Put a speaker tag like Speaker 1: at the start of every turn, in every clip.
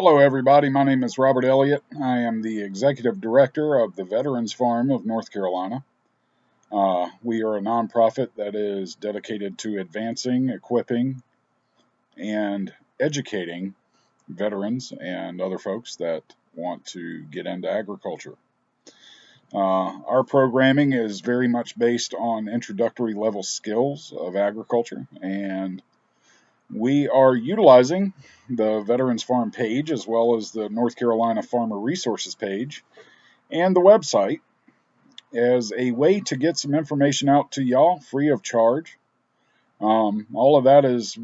Speaker 1: Hello, everybody. My name is Robert Elliott. I am the Executive Director of the Veterans Farm of North Carolina. We are a nonprofit that is dedicated to advancing, equipping, and educating veterans and other folks that want to get into agriculture. Our programming is very much based on introductory level skills of agriculture, and we are utilizing the Veterans Farm page as well as the North Carolina Farmer Resources page and the website as a way to get some information out to y'all free of charge. All of that is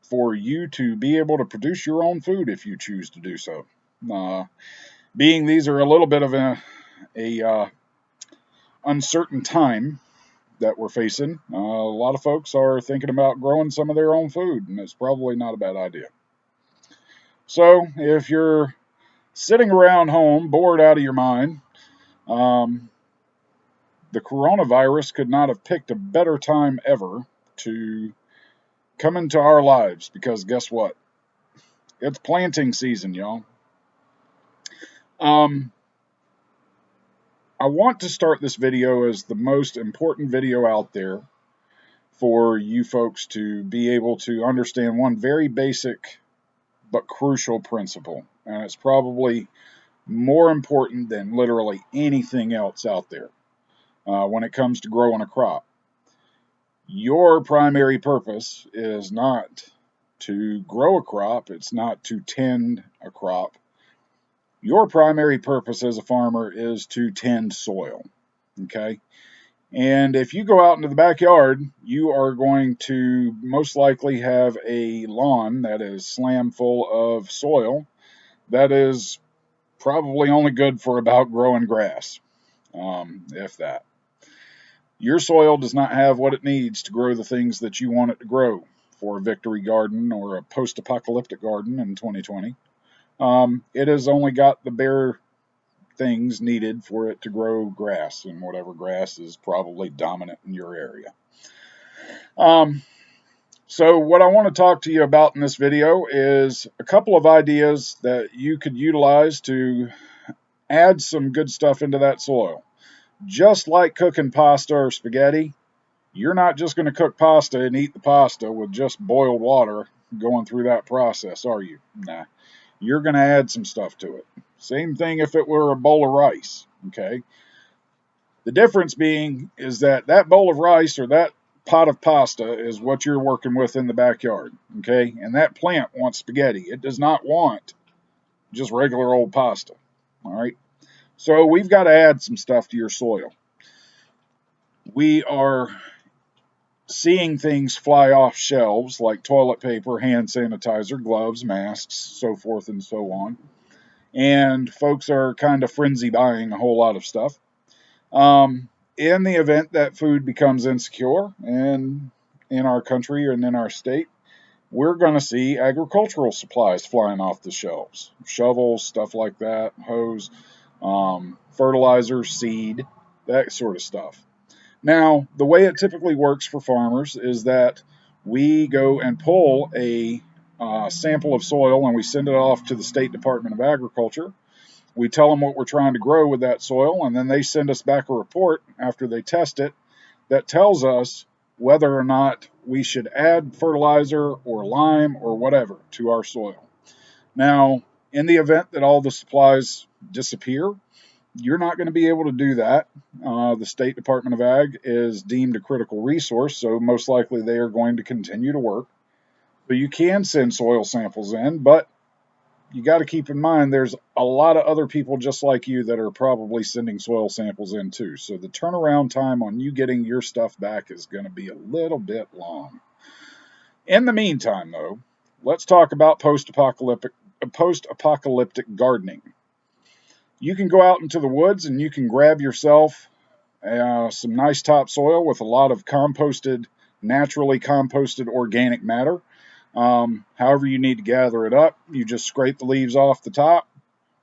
Speaker 1: for you to be able to produce your own food if you choose to do so. Being these are a little bit of a uncertain time that we're facing, a lot of folks are thinking about growing some of their own food, and it's probably not a bad idea. So if you're sitting around home bored out of your mind, the coronavirus could not have picked a better time ever to come into our lives, because guess what? It's planting season, y'all. I want to start this video as the most important video out there for you folks to be able to understand one very basic but crucial principle, and it's probably more important than literally anything else out there when it comes to growing a crop. Your primary purpose is not to grow a crop, it's not to tend a crop. Your primary purpose as a farmer is to tend soil, okay? And if you go out into the backyard, you are going to most likely have a lawn that is slam full of soil that is probably only good for about growing grass, if that. Your soil does not have what it needs to grow the things that you want it to grow for a victory garden or a post-apocalyptic garden in 2020. It has only got the bare things needed for it to grow grass, and whatever grass is probably dominant in your area. So what I want to talk to you about in this video is a couple of ideas that you could utilize to add some good stuff into that soil. Just like cooking pasta or spaghetti, you're not just going to cook pasta and eat the pasta with just boiled water going through that process, are you? Nah. You're going to add some stuff to it. Same thing if it were a bowl of rice, okay? The difference being is that bowl of rice or that pot of pasta is what you're working with in the backyard, okay? And that plant wants spaghetti. It does not want just regular old pasta, all right? So we've got to add some stuff to your soil. We are seeing things fly off shelves like toilet paper, hand sanitizer, gloves, masks, so forth and so on. And folks are kind of frenzy buying a whole lot of stuff. In the event that food becomes insecure in our country and in our state, we're going to see agricultural supplies flying off the shelves. Shovels, stuff like that, hose, fertilizer, seed, that sort of stuff. Now, the way it typically works for farmers is that we go and pull a sample of soil and we send it off to the State Department of Agriculture. We tell them what we're trying to grow with that soil, and then they send us back a report after they test it that tells us whether or not we should add fertilizer or lime or whatever to our soil. Now, in the event that all the supplies disappear, you're not going to be able to do that. The State Department of Ag is deemed a critical resource, so most likely they are going to continue to work. So you can send soil samples in, but you got to keep in mind there's a lot of other people just like you that are probably sending soil samples in too. So the turnaround time on you getting your stuff back is going to be a little bit long. In the meantime, though, let's talk about post-apocalyptic gardening. You can go out into the woods and you can grab yourself some nice topsoil with a lot of naturally composted organic matter. However you need to gather it up, you just scrape the leaves off the top.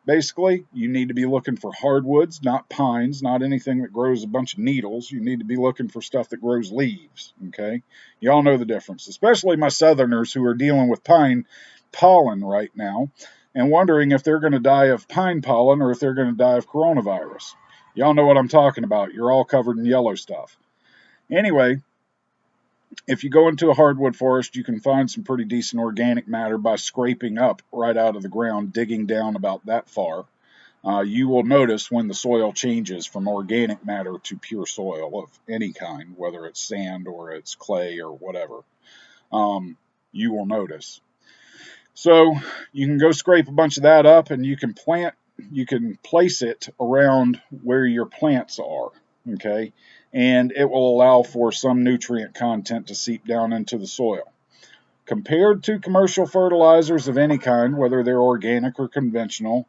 Speaker 1: Basically, you need to be looking for hardwoods, not pines, not anything that grows a bunch of needles. You need to be looking for stuff that grows leaves, okay? You all know the difference, especially my southerners who are dealing with pine pollen right now. and wondering if they're going to die of pine pollen or if they're going to die of coronavirus. Y'all know what I'm talking about. You're all covered in yellow stuff. Anyway, if you go into a hardwood forest, you can find some pretty decent organic matter by scraping up right out of the ground, digging down about that far. You will notice when the soil changes from organic matter to pure soil of any kind, whether it's sand or it's clay or whatever. You will notice. So you can go scrape a bunch of that up, and you can place it around where your plants are. Okay, and it will allow for some nutrient content to seep down into the soil. Compared to commercial fertilizers of any kind, whether they're organic or conventional,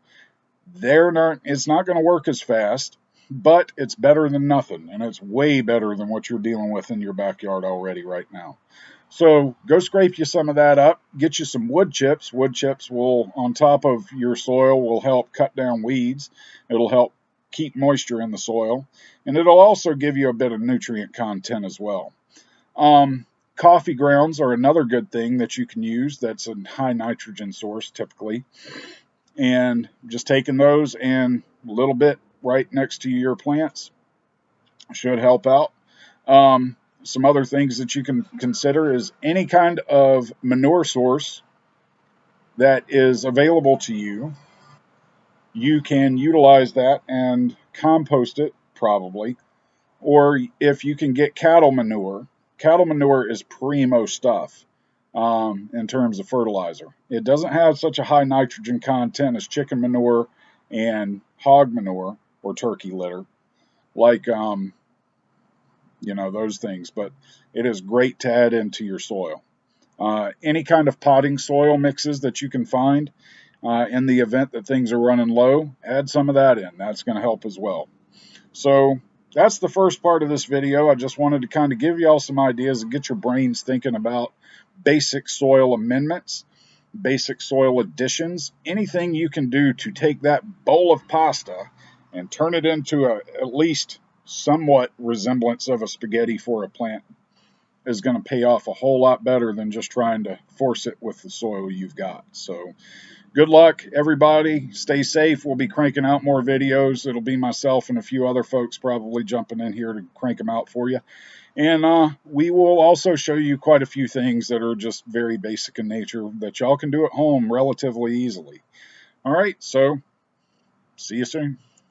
Speaker 1: it's not going to work as fast, but it's better than nothing, and it's way better than what you're dealing with in your backyard already right now. So go scrape you some of that up, get you some wood chips. Wood chips will, on top of your soil, will help cut down weeds. It'll help keep moisture in the soil, and it'll also give you a bit of nutrient content as well. Coffee grounds are another good thing that you can use. That's a high nitrogen source typically. And just taking those and a little bit right next to your plants should help out. Some other things that you can consider is any kind of manure source that is available to you. You can utilize that and compost it, probably. Or if you can get cattle manure is primo stuff in terms of fertilizer. It doesn't have such a high nitrogen content as chicken manure and hog manure or turkey litter, like those things, but it is great to add into your soil. Any kind of potting soil mixes that you can find in the event that things are running low, add some of that in. That's going to help as well. So that's the first part of this video. I just wanted to kind of give you all some ideas and get your brains thinking about basic soil amendments, basic soil additions, anything you can do to take that bowl of pasta and turn it into at least somewhat resemblance of a spaghetti for a plant is going to pay off a whole lot better than just trying to force it with the soil you've got. So good luck, everybody. Stay safe. We'll be cranking out more videos. It'll be myself and a few other folks probably jumping in here to crank them out for you. And we will also show you quite a few things that are just very basic in nature that y'all can do at home relatively easily. All right, so see you soon.